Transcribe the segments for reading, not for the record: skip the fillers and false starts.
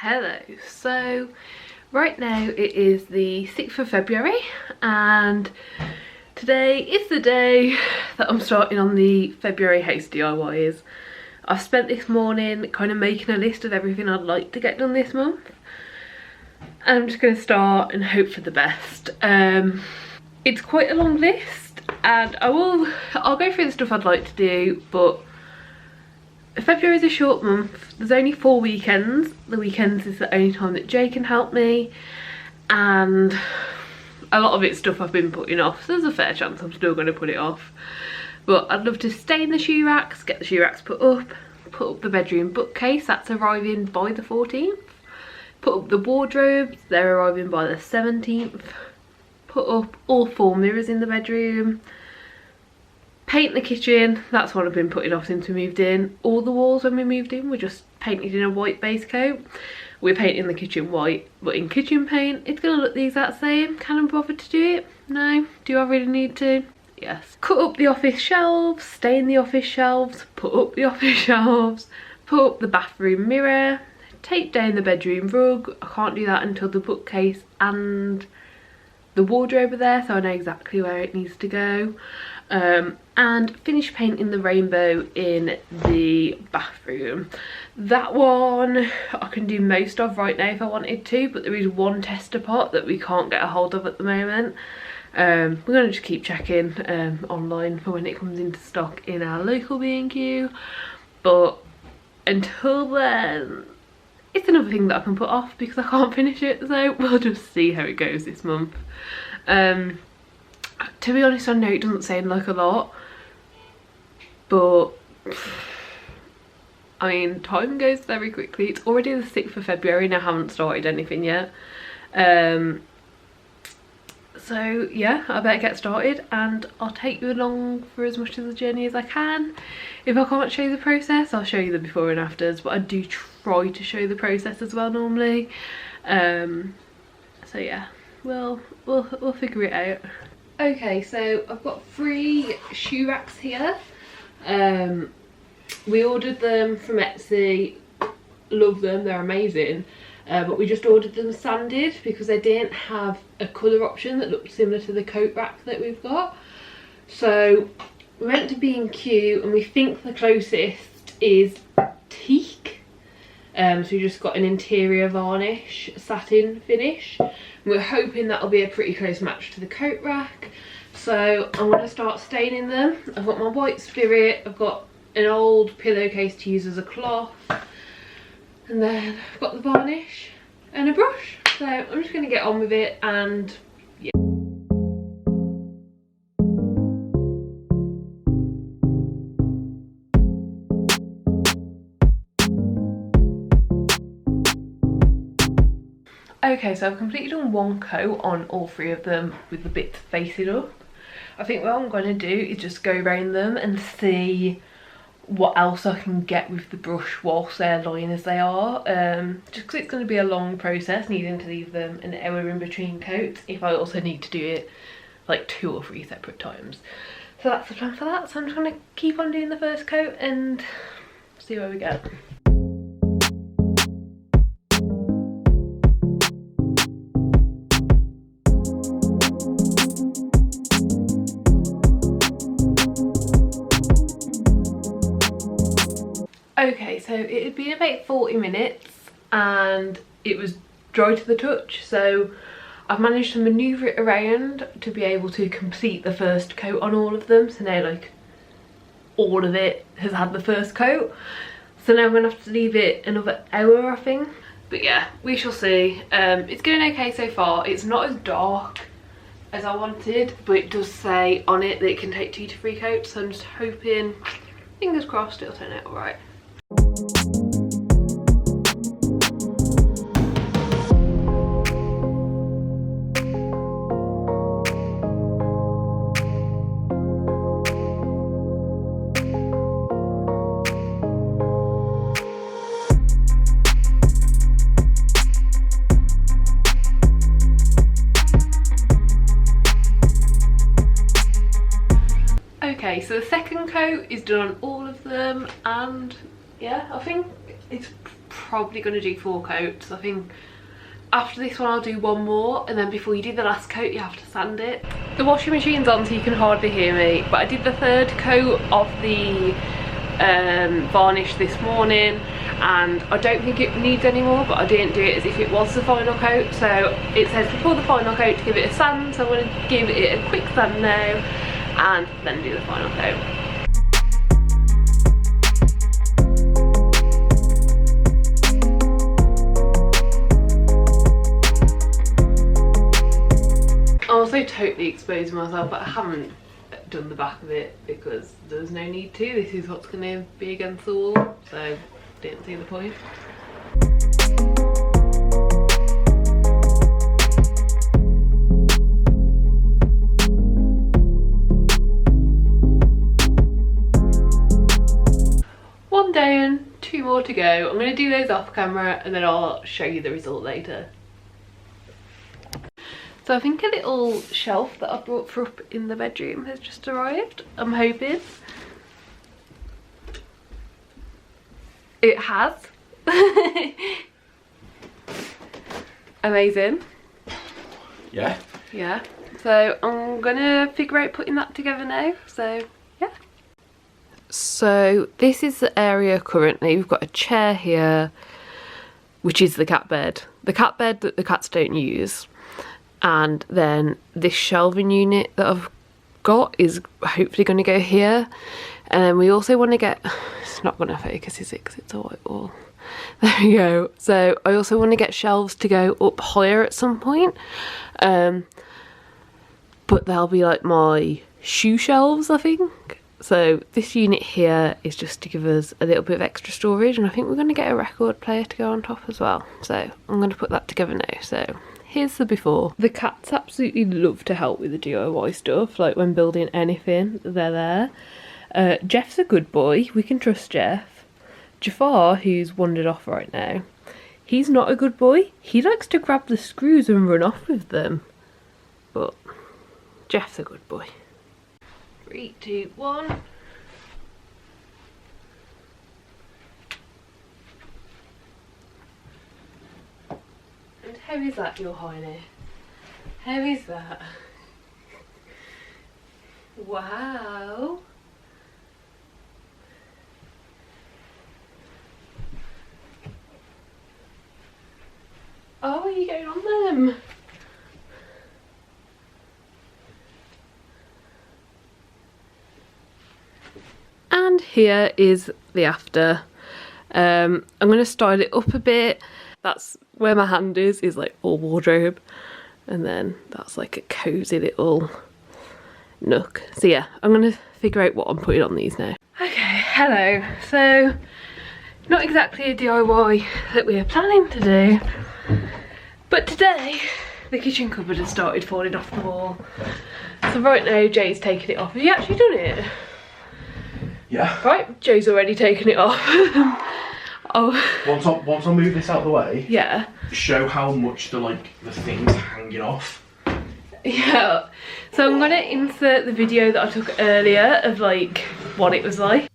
Hello. So right now it is the 6th of February and today is the day that I'm starting on the February house DIYs. I've spent this morning kind of making a list of everything I'd like to get done this month. And I'm just going to start and hope for the best. It's quite a long list and I'll go through the stuff I'd like to do, but February is a short month. There's only 4 weekends. The weekends is the only time that Jay can help me, and a lot of it's stuff I've been putting off, so there's a fair chance I'm still going to put it off. But I'd love to stain the shoe racks, get the shoe racks put up the bedroom bookcase, that's arriving by the 14th, put up the wardrobes, they're arriving by the 17th, put up all 4 mirrors in the bedroom, paint the kitchen, that's what I've been putting off since we moved in. All the walls when we moved in were just painted in a white base coat. We're painting the kitchen white, but in kitchen paint it's going to look the exact same. Can I bother to do it? No. Do I really need to? Yes. Cut up the office shelves, stain the office shelves, put up the office shelves, put up the bathroom mirror, tape down the bedroom rug. I can't do that until the bookcase and the wardrobe are there, so I know exactly where it needs to go. And finish painting the rainbow in the bathroom. That one I can do most of right now if I wanted to, but there is one tester pot that we can't get a hold of at the moment. We're going to just keep checking online for when it comes into stock in our local B&Q, but until then it's another thing that I can put off because I can't finish it, so we'll just see how it goes this month. To be honest, I know it doesn't sound like a lot, but I mean, time goes very quickly. It's already the 6th of February and I haven't started anything yet. So yeah, I better get started and I'll take you along for as much of the journey as I can. If I can't show you the process, I'll show you the before and afters, but I do try to show the process as well normally. So yeah, we'll figure it out. Okay, so I've got 3 shoe racks here. We ordered them from Etsy, love them, they're amazing. But we just ordered them sanded because they didn't have a colour option that looked similar to the coat rack that we've got. So we went to B&Q and we think the closest is teak. So we just got an interior varnish satin finish. We're hoping that'll be a pretty close match to the coat rack. So I'm going to start staining them. I've got my white spirit, I've got an old pillowcase to use as a cloth, and then I've got the varnish and a brush. So I'm just going to get on with it and yeah. Okay, so I've completely done 1 coat on all 3 of them with the bits facing up. I think what I'm going to do is just go around them and see what else I can get with the brush whilst they're lying as they are. Just because it's going to be a long process, needing to leave them an hour in between coats if I also need to do it like 2 or 3 separate times. So that's the plan for that. So I'm just going to keep on doing the first coat and see where we go. Okay, so it had been about 40 minutes and it was dry to the touch, so I've managed to manoeuvre it around to be able to complete the first coat on all of them. So now like all of it has had the first coat, so now I'm gonna have to leave it another hour I think. But yeah, we shall see. It's going okay so far. It's not as dark as I wanted, but it does say on it that it can take 2 to 3 coats, so I'm just hoping, fingers crossed, it'll turn out alright. Okay, so the second coat is done on all of them and yeah, I think it's probably going to do 4 coats. I think after this one I'll do 1 more, and then before you do the last coat you have to sand it. The washing machine's on so you can hardly hear me, but I did the 3rd coat of the varnish this morning, and I don't think it needs any more, but I didn't do it as if it was the final coat. So it says before the final coat to give it a sand, so I'm going to give it a quick sand now and then do the final coat. I also totally exposed myself, but I haven't done the back of it because there's no need to. This is what's going to be against the wall, so didn't see the point. One down, 2 more to go. I'm going to do those off camera and then I'll show you the result later. So I think a little shelf that I brought for up in the bedroom has just arrived. I'm hoping. It has. Amazing. Yeah. Yeah. So I'm gonna figure out putting that together now. So yeah. So this is the area currently. We've got a chair here, which is the cat bed. The cat bed that the cats don't use. And then this shelving unit that I've got is hopefully going to go here. And then we also want to get, it's not going to focus, is it, because it's a white wall. There we go. So I also want to get shelves to go up higher at some point, but they'll be like my shoe shelves, I think. So this unit here is just to give us a little bit of extra storage, and I think we're going to get a record player to go on top as well. So I'm going to put that together now. So here's the before. The cats absolutely love to help with the DIY stuff, like when building anything, they're there. Jeff's a good boy, we can trust Jeff. Jafar, who's wandered off right now, he's not a good boy. He likes to grab the screws and run off with them. But Jeff's a good boy. 3, 2, 1. And how is that, your highness? How is that? Wow. Oh, are you going on them? And here is the after. I'm going to style it up a bit. That's where my hand is like all wardrobe. And then that's like a cosy little nook. So yeah, I'm going to figure out what I'm putting on these now. Okay, hello. So, not exactly a DIY that we are planning to do. But today, the kitchen cupboard has started falling off the wall. So right now, Jay's taking it off. Have you actually done it? Yeah. Right, Jay's already taken it off. Oh. Once I move this out of the way, yeah. show how much the thing's hanging off. Yeah. So I'm gonna insert the video that I took earlier of like what it was like.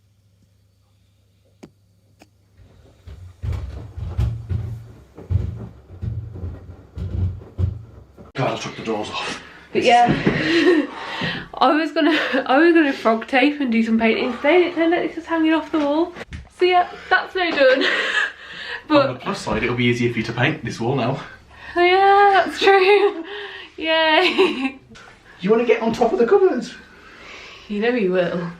God, I took the doors off. But yeah, I was gonna frog tape and do some painting today. It turned out it's just hanging off the wall. So yeah, that's no done. But on the plus side, it'll be easier for you to paint this wall now. Oh yeah, that's true. Yay. You want to get on top of the cupboards? You know he will.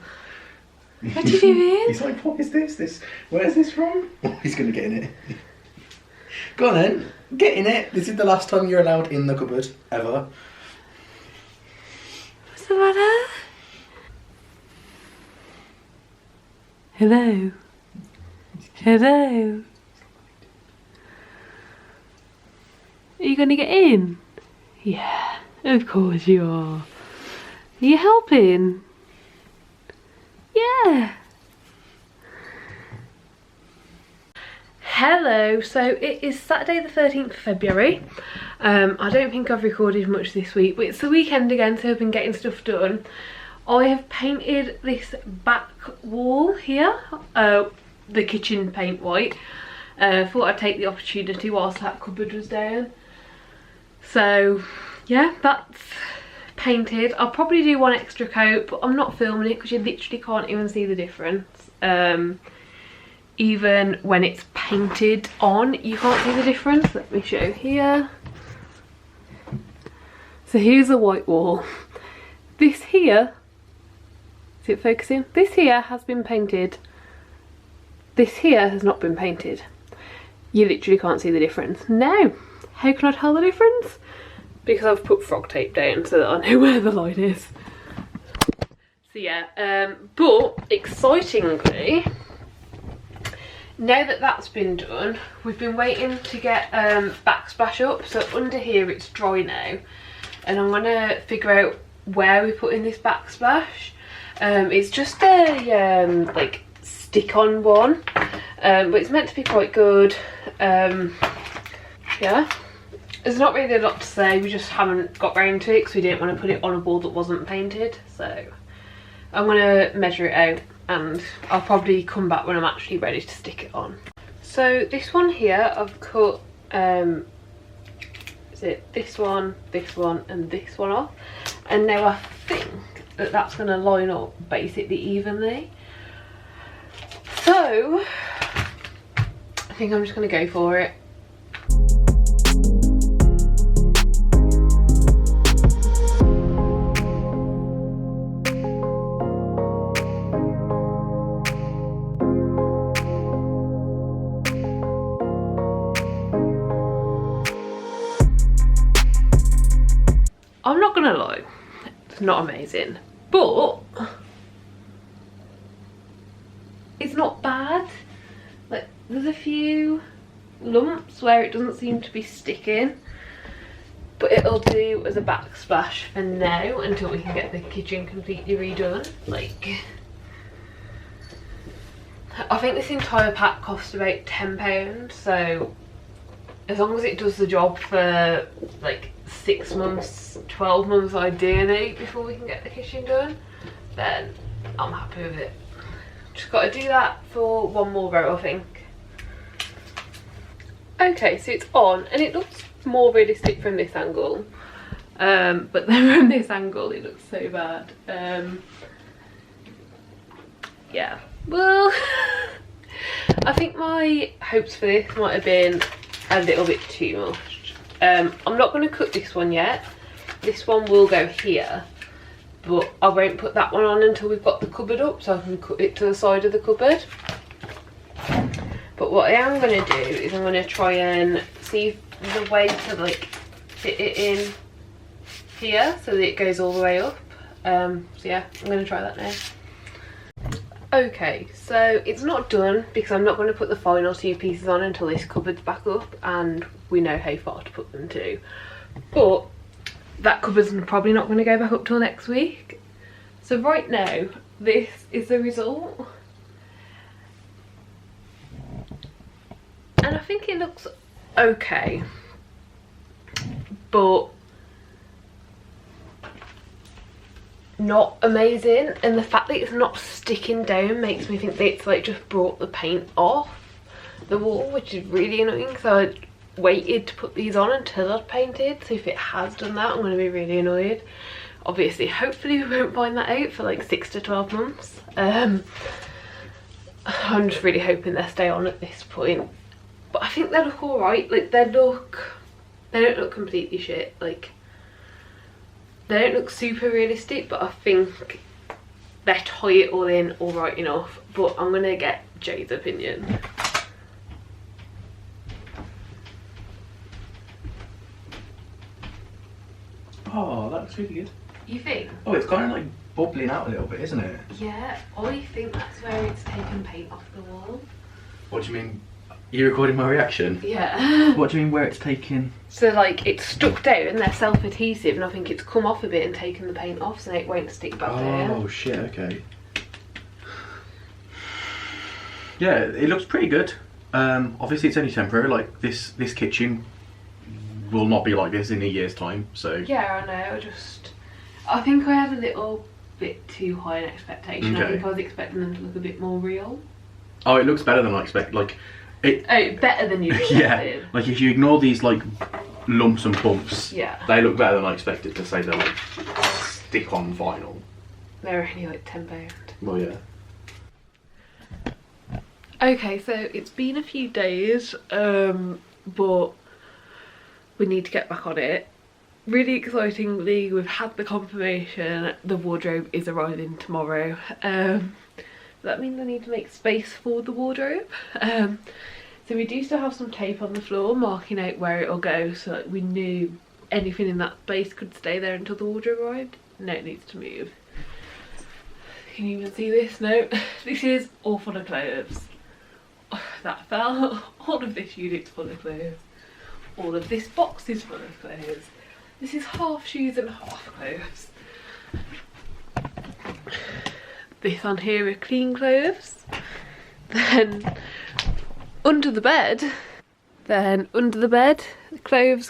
What are you doing? He's like, what is this? Where's this from? Oh, he's going to get in it. Go on then, get in it. This is the last time you're allowed in the cupboard, ever. What's the matter? Hello? Hello? Are you going to get in? Yeah, of course you are. Are you helping? Yeah. Hello, so it is Saturday the 13th of February. I don't think I've recorded much this week, but it's the weekend again, so I've been getting stuff done. I have painted this back wall here, the kitchen paint white, Thought I'd take the opportunity whilst that cupboard was down. So yeah, that's painted. I'll probably do one extra coat, but I'm not filming it because you literally can't even see the difference. Even when it's painted on, you can't see the difference. Let me show here. So here's a white wall. This here, is it focusing? This here has been painted. This here has not been painted. You literally can't see the difference. Now, how can I tell the difference? Because I've put frog tape down so that I know where the line is. So yeah, but excitingly, now that that's been done, we've been waiting to get backsplash up. So under here it's dry now, and I'm gonna figure out where we put in this backsplash. It's just a like stick-on one, but it's meant to be quite good. Yeah, there's not really a lot to say. We just haven't got round to it because we didn't want to put it on a board that wasn't painted. So I'm gonna measure it out, and I'll probably come back when I'm actually ready to stick it on. So this one here, I've cut is it this one, and this one off, and now I think that that's going to line up basically evenly. So I think I'm just going to go for it. I'm not gonna lie, it's not amazing, but it's not bad. Like, there's a few lumps where it doesn't seem to be sticking, but it'll do as a backsplash for now until we can get the kitchen completely redone. Like, I think this entire pack cost about £10, so as long as it does the job for like 6 months, 12 months ideally before we can get the kitchen done, then I'm happy with it. Just got to do that for one more row, I think. Okay, so it's on and it looks more realistic from this angle, but then from this angle it looks so bad. Yeah, well I think my hopes for this might have been a little bit too much. I'm not going to cut this one yet. This one will go here, but I won't put that one on until we've got the cupboard up, so I can cut it to the side of the cupboard. But what I am going to do is I'm going to try and see if there's a way to like fit it in here so that it goes all the way up. So yeah, I'm going to try that now. Okay, so it's not done because I'm not going to put the final 2 pieces on until this cupboard's back up and we know how far to put them to. But that cupboard's probably not going to go back up till next week. So right now, this is the result. And I think it looks okay, but not amazing, and the fact that it's not sticking down makes me think that it's like just brought the paint off the wall, which is really annoying. So I waited to put these on until I'd painted, so if it has done that I'm going to be really annoyed. Obviously, hopefully we won't find that out for like 6 to 12 months. I'm just really hoping they stay on at this point, but I think they look alright. Like, they don't look completely shit. Like, they don't look super realistic, but I think they tie it all in alright enough. But I'm gonna get Jay's opinion. Oh, that looks really good. You think? Oh, it's kind of like bubbling out a little bit, isn't it? Yeah, I think that's where it's taken paint off the wall. What do you mean? You recording my reaction? Yeah. What do you mean where it's taking? So like, it's stuck down and they're self-adhesive, and I think it's come off a bit and taken the paint off, so it won't stick back down. Oh shit, okay. Yeah, it looks pretty good. Obviously it's only temporary. Like, this kitchen will not be like this in a year's time, so. Yeah, I know, I think I had a little bit too high an expectation. Okay. I think I was expecting them to look a bit more real. Oh, it looks better than I expected. Like, Better than you expected. Yeah, like if you ignore these like lumps and bumps, yeah, they look better than I expected, to say they're like stick-on vinyl. they're only like £10. Well, yeah. Okay, so it's been a few days, but we need to get back on it. Really excitingly, we've had the confirmation the wardrobe is arriving tomorrow. That means I need to make space for the wardrobe. So we do still have some tape on the floor marking out where it'll go, so that we knew anything in that space could stay there until the wardrobe arrived. No, it needs to move. Can you even see this? No. This is all full of clothes. That fell. All of this unit's full of clothes. All of this box is full of clothes. This is half shoes and half clothes. This on here are clean clothes. Then under the bed, clothes,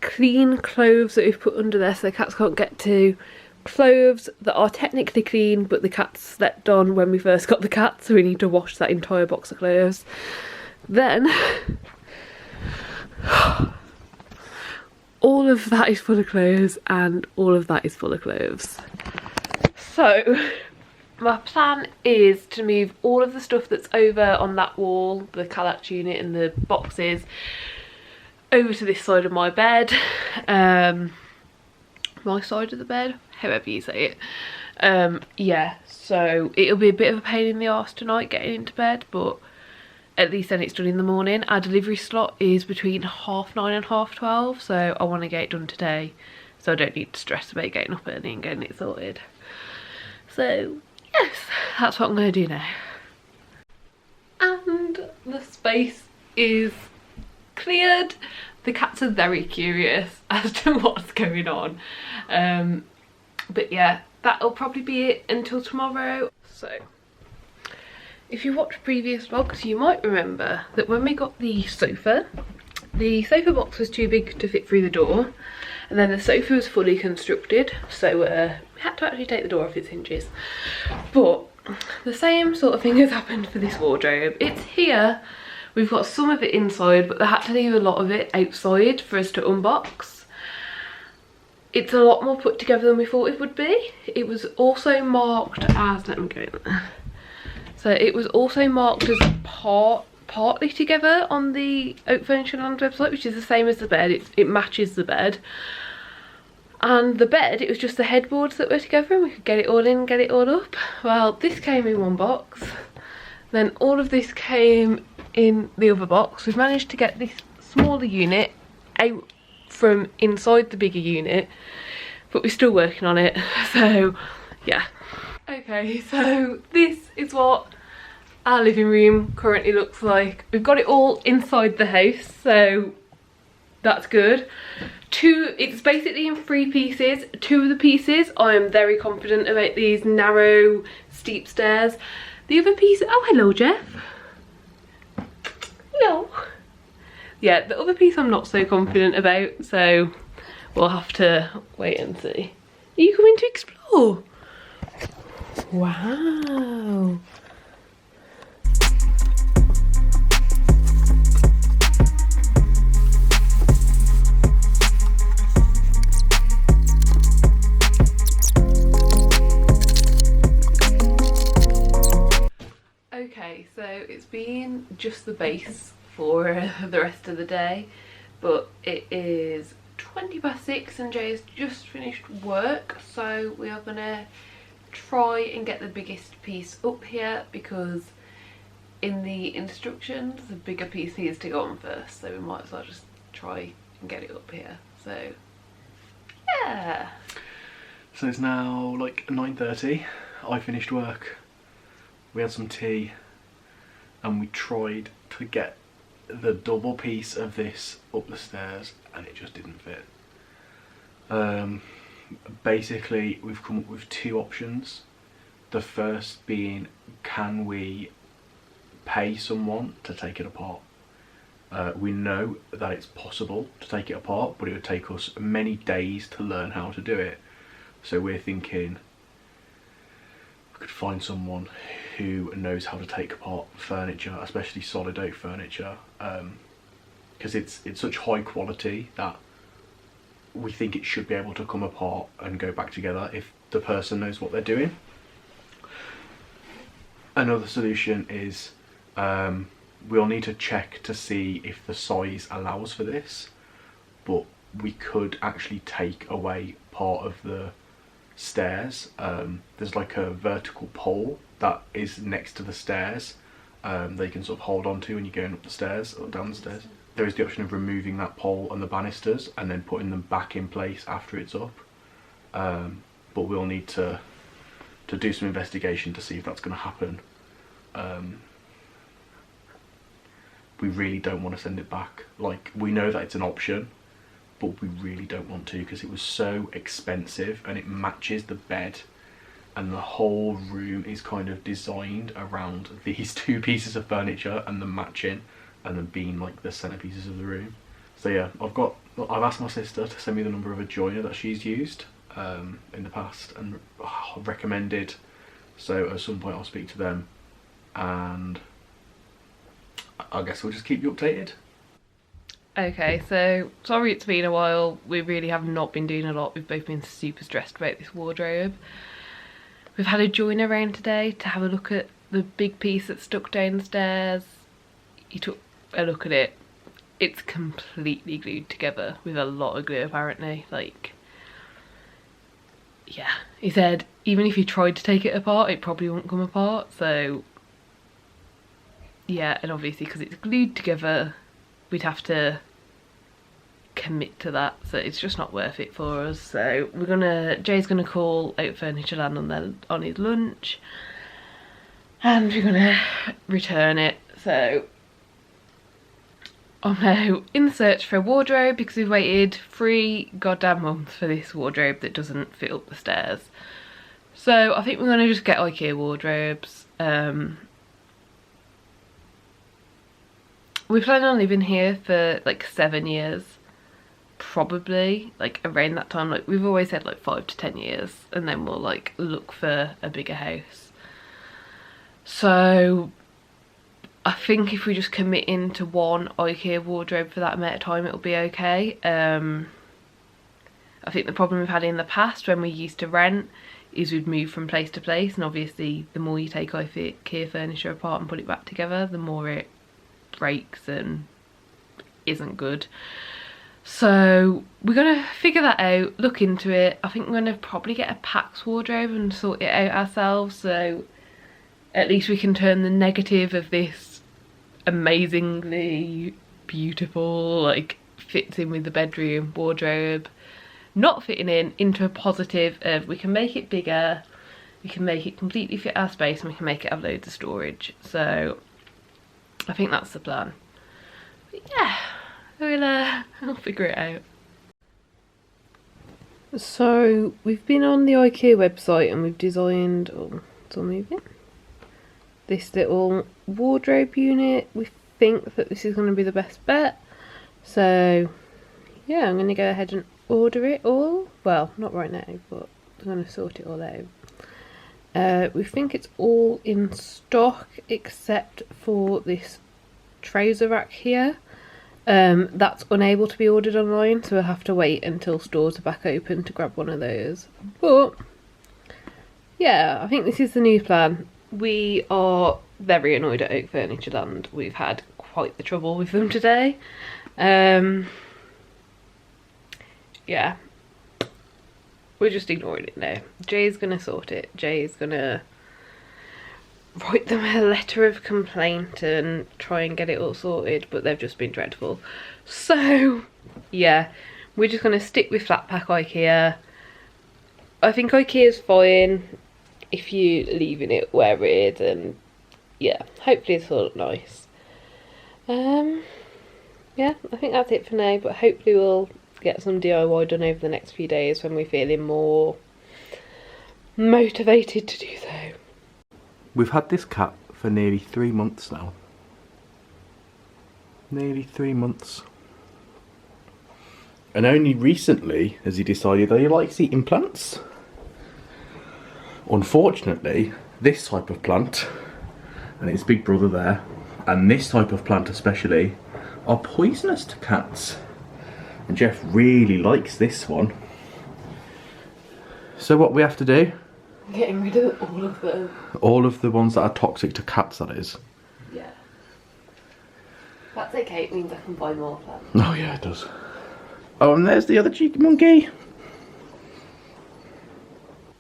clean clothes that we've put under there so the cats can't get to. Clothes that are technically clean but the cats slept on when we first got the cats, so we need to wash that entire box of clothes. Then all of that is full of clothes and all of that is full of clothes. So my plan is to move all of the stuff that's over on that wall, the Kallax unit and the boxes, over to this side of my bed. My side of the bed, however you say it. Yeah, so it'll be a bit of a pain in the arse tonight getting into bed, but at least then it's done in the morning. Our delivery slot is between 9:30 and 12:30, so I want to get it done today so I don't need to stress about getting up early and getting it sorted. So yes, that's what I'm going to do now. And the space is cleared. The cats are very curious as to what's going on. But yeah, that'll probably be it until tomorrow. So if you watched previous vlogs, you might remember that when we got the sofa box was too big to fit through the door, and then the sofa was fully constructed, so we had to actually take the door off its hinges. But the same sort of thing has happened for this wardrobe. It's here. We've got some of it inside, but they had to leave a lot of it outside for us to unbox. It's a lot more put together than we thought it would be. It was also marked as, let me go in there. So it was also marked as partly together on the Oak Furniture Land website, which is the same as the bed. It matches the bed. And the bed, it was just the headboards that were together and we could get it all in, get it all up. Well, this came in one box. Then all of this came in the other box. We've managed to get this smaller unit out from inside the bigger unit, but we're still working on it. So yeah. Okay, so this is what our living room currently looks like. We've got it all inside the house, so that's good. It's basically in 3 pieces. 2 of the pieces I am very confident about, these narrow steep stairs. The other piece, oh hello Jeff. Hello. Yeah, the other piece I'm not so confident about, so we'll have to wait and see. Are you coming to explore? Wow. Okay, so it's been just the base for the rest of the day, but it is 6:20 and Jay has just finished work, so we are gonna try and get the biggest piece up here because in the instructions the bigger piece needs to go on first, so we might as well just try and get it up here. So yeah, so it's now like 9:30. I finished work, we had some tea and we tried to get the double piece of this up the stairs and it just didn't fit. Basically we've come up with 2 options. The first being, can we pay someone to take it apart? We know that it's possible to take it apart, but it would take us many days to learn how to do it. So we're thinking we could find someone who knows how to take apart furniture, especially solid oak furniture, because it's such high quality that we think it should be able to come apart and go back together if the person knows what they're doing. Another solution is we'll need to check to see if the size allows for this, but we could actually take away part of the stairs. There's like a vertical pole that is next to the stairs they can sort of hold on to when you're going up the stairs or down the stairs. There is the option of removing that pole and the banisters and then putting them back in place after it's up, but we'll need to do some investigation to see if that's going to happen. We really don't want to send it back. Like, we know that it's an option, but we really don't want to, because it was so expensive and it matches the bed, and the whole room is kind of designed around these two pieces of furniture and the matching and them being like the centerpieces of the room. So yeah, I've asked my sister to send me the number of a joiner that she's used in the past and recommended, so at some point I'll speak to them, and I guess we'll just keep you updated. Okay, so sorry it's been a while. We really have not been doing a lot. We've both been super stressed about this wardrobe. We've had a joiner around today to have a look at the big piece that's stuck downstairs. He took a look at it. It's completely glued together with a lot of glue apparently. Like, yeah, he said even if you tried to take it apart it probably won't come apart. So yeah, and obviously because it's glued together we'd have to commit to that, so it's just not worth it for us. So Jay's gonna call out Furnitureland on his lunch and we're gonna return it. So I'm now in the search for a wardrobe because we've waited 3 goddamn months for this wardrobe that doesn't fit up the stairs. So I think we're gonna just get IKEA wardrobes. We plan on living here for like 7 years, probably, like around that time. Like, we've always said like 5 to 10 years, and then we'll like look for a bigger house. So I think if we just commit into one IKEA wardrobe for that amount of time it'll be okay. I think the problem we've had in the past when we used to rent is we'd move from place to place, and obviously the more you take IKEA furniture apart and put it back together, the more it breaks and isn't good. So we're gonna figure that out, look into it. I think we're gonna probably get a Pax wardrobe and sort it out ourselves, so at least we can turn the negative of this amazingly beautiful, like fits in with the bedroom wardrobe not fitting in, into a positive of we can make it bigger, we can make it completely fit our space, and we can make it have loads of storage. So I think that's the plan. But yeah, we'll figure it out. So we've been on the IKEA website and we've designed, oh, it's all moving, this little wardrobe unit. We think that this is going to be the best bet. So yeah, I'm going to go ahead and order it all. Well, not right now, but I'm going to sort it all out. We think it's all in stock except for this trouser rack here. That's unable to be ordered online, so we'll have to wait until stores are back open to grab one of those. But yeah, I think this is the new plan. We are very annoyed at Oak Furnitureland. We've had quite the trouble with them today. Yeah, we're just ignoring it now. Jay's gonna sort it. Jay's gonna write them a letter of complaint and try and get it all sorted, but they've just been dreadful. So yeah, we're just gonna stick with flat pack IKEA. I think IKEA's fine if you leaving it where it is, and yeah, hopefully it's all look nice. Yeah, I think that's it for now, but hopefully we'll get some DIY done over the next few days when we're feeling more motivated to do so. We've had this cat for nearly 3 months now. Nearly 3 months. And only recently has he decided that he likes eating plants. Unfortunately, this type of plant and its big brother there. And this type of plant especially are poisonous to cats. And Jeff really likes this one. So what we have to do? Getting rid of all of them. All of the ones that are toxic to cats, that is. Yeah. That's okay, it means I can buy more plants. Oh yeah, it does. Oh, and there's the other cheeky monkey.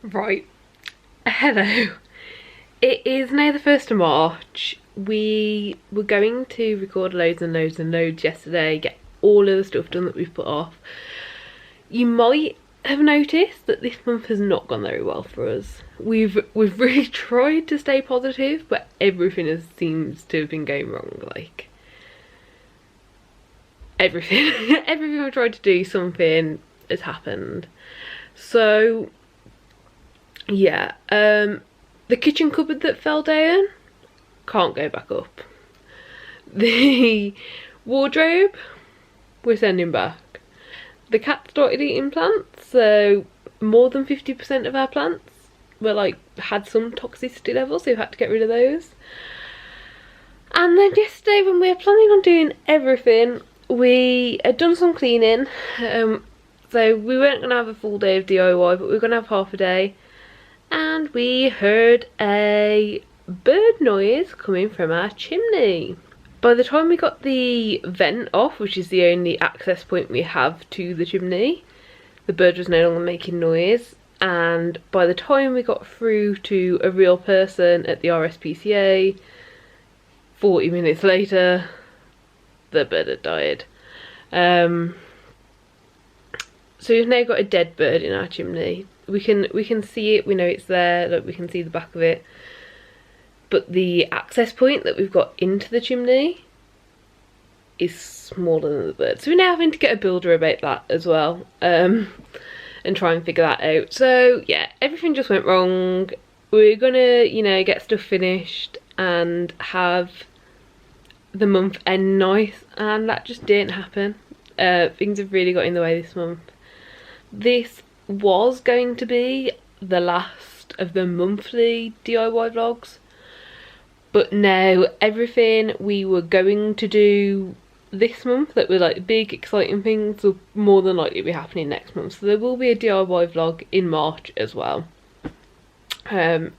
Right. Hello. It is now the 1st of March. We were going to record loads and loads and loads yesterday, get all of the stuff done that we've put off. You might have noticed that this month has not gone very well for us. We've really tried to stay positive, but everything seems to have been going wrong. Like everything, everything we've tried to do, something has happened. So yeah, the kitchen cupboard that fell down can't go back up. The wardrobe we're sending back. The cat started eating plants, so more than 50% of our plants were like had some toxicity levels, so we had to get rid of those. And then yesterday, when we were planning on doing everything, we had done some cleaning, so we weren't going to have a full day of DIY, but we were going to have half a day, and we heard a bird noise coming from our chimney. By the time we got the vent off, which is the only access point we have to the chimney, the bird was no longer making noise, and by the time we got through to a real person at the RSPCA, 40 minutes later, the bird had died. So we've now got a dead bird in our chimney. We can see it, we know it's there, like we can see the back of it. But the access point that we've got into the chimney is smaller than the bird. So we're now having to get a builder about that as well, and try and figure that out. So yeah, everything just went wrong. We're gonna, you know, get stuff finished and have the month end nice, and that just didn't happen. Things have really got in the way this month. This was going to be the last of the monthly DIY vlogs, but now everything we were going to do this month that were like big exciting things will more than likely be happening next month. So there will be a DIY vlog in March as well, and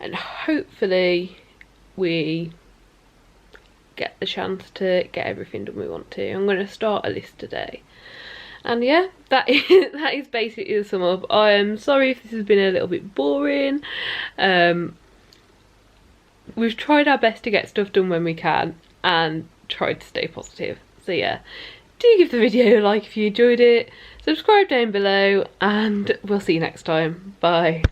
hopefully we get the chance to get everything done we want to. I'm going to start a list today, and yeah, that is basically the sum up. I am sorry if this has been a little bit boring. We've tried our best to get stuff done when we can and tried to stay positive. So yeah, do give the video a like if you enjoyed it, subscribe down below, and we'll see you next time. Bye.